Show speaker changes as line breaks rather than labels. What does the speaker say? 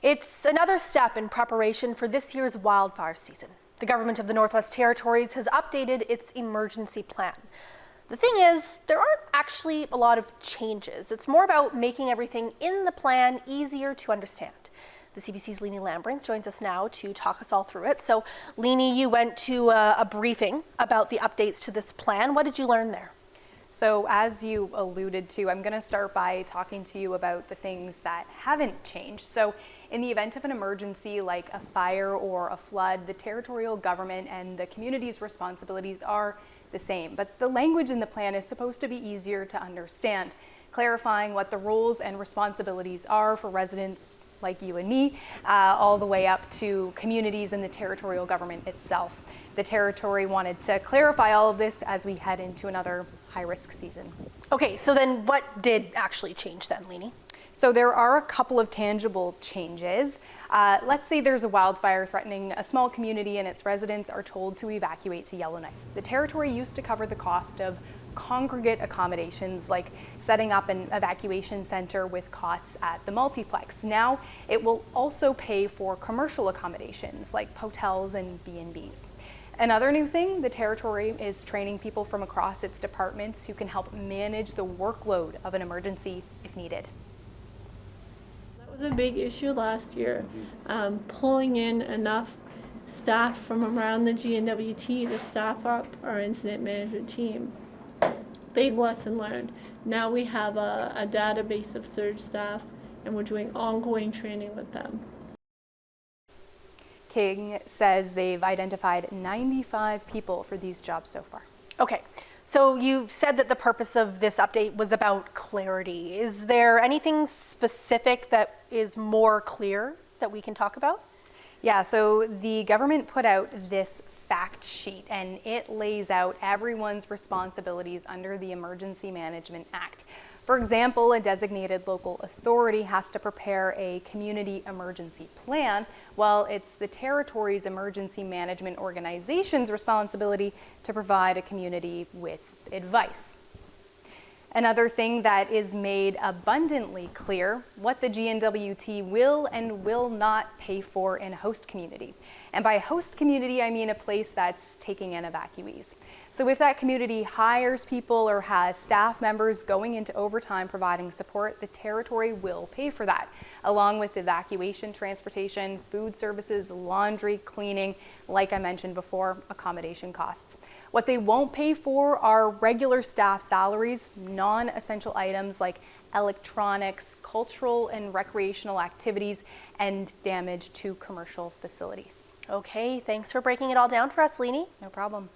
It's another step in preparation for this year's wildfire season. The government of the Northwest Territories has updated its emergency plan. The thing is, there aren't actually a lot of changes. It's more about making everything in the plan easier to understand. The CBC's Liny Lamberink joins us now to talk us all through it. So, Liny, you went to a briefing about the updates to this plan. What did you learn there?
So as you alluded to, I'm going to start by talking to you about the things that haven't changed. So in the event of an emergency like a fire or a flood, the territorial government and the community's responsibilities are the same. But the language in the plan is supposed to be easier to understand, clarifying what the roles and responsibilities are for residents like you and me, all the way up to communities and the territorial government itself. The territory wanted to clarify all of this as we head into another high-risk season.
Okay, so then what did actually change then, Liny?
So there are a couple of tangible changes. Let's say there's a wildfire threatening a small community and its residents are told to evacuate to Yellowknife. The territory used to cover the cost of congregate accommodations like setting up an evacuation center with cots at the multiplex. Now it will also pay for commercial accommodations like hotels and B&Bs. Another new thing, the territory is training people from across its departments who can help manage the workload of an emergency if needed.
That was a big issue last year, pulling in enough staff from around the N.W.T to staff up our incident management team. Big lesson learned. Now we have a database of surge staff and we're doing ongoing training with them.
King says they've identified 95 people for these jobs so far.
Okay, so you said that the purpose of this update was about clarity. Is there anything specific that is more clear that we can talk about?
Yeah, so the government put out this fact sheet and it lays out everyone's responsibilities under the Emergency Management Act. For example, a designated local authority has to prepare a community emergency plan, while it's the territory's emergency management organization's responsibility to provide a community with advice. Another thing that is made abundantly clear, what the N.W.T will and will not pay for in a host community. And by host community, I mean a place that's taking in evacuees. So if that community hires people or has staff members going into overtime providing support, the territory will pay for that, along with evacuation, transportation, food services, laundry, cleaning, like I mentioned before, accommodation costs. What they won't pay for are regular staff salaries, non-essential items like electronics, cultural and recreational activities, and damage to commercial facilities.
Okay, thanks for breaking it all down for us, Liny.
No problem.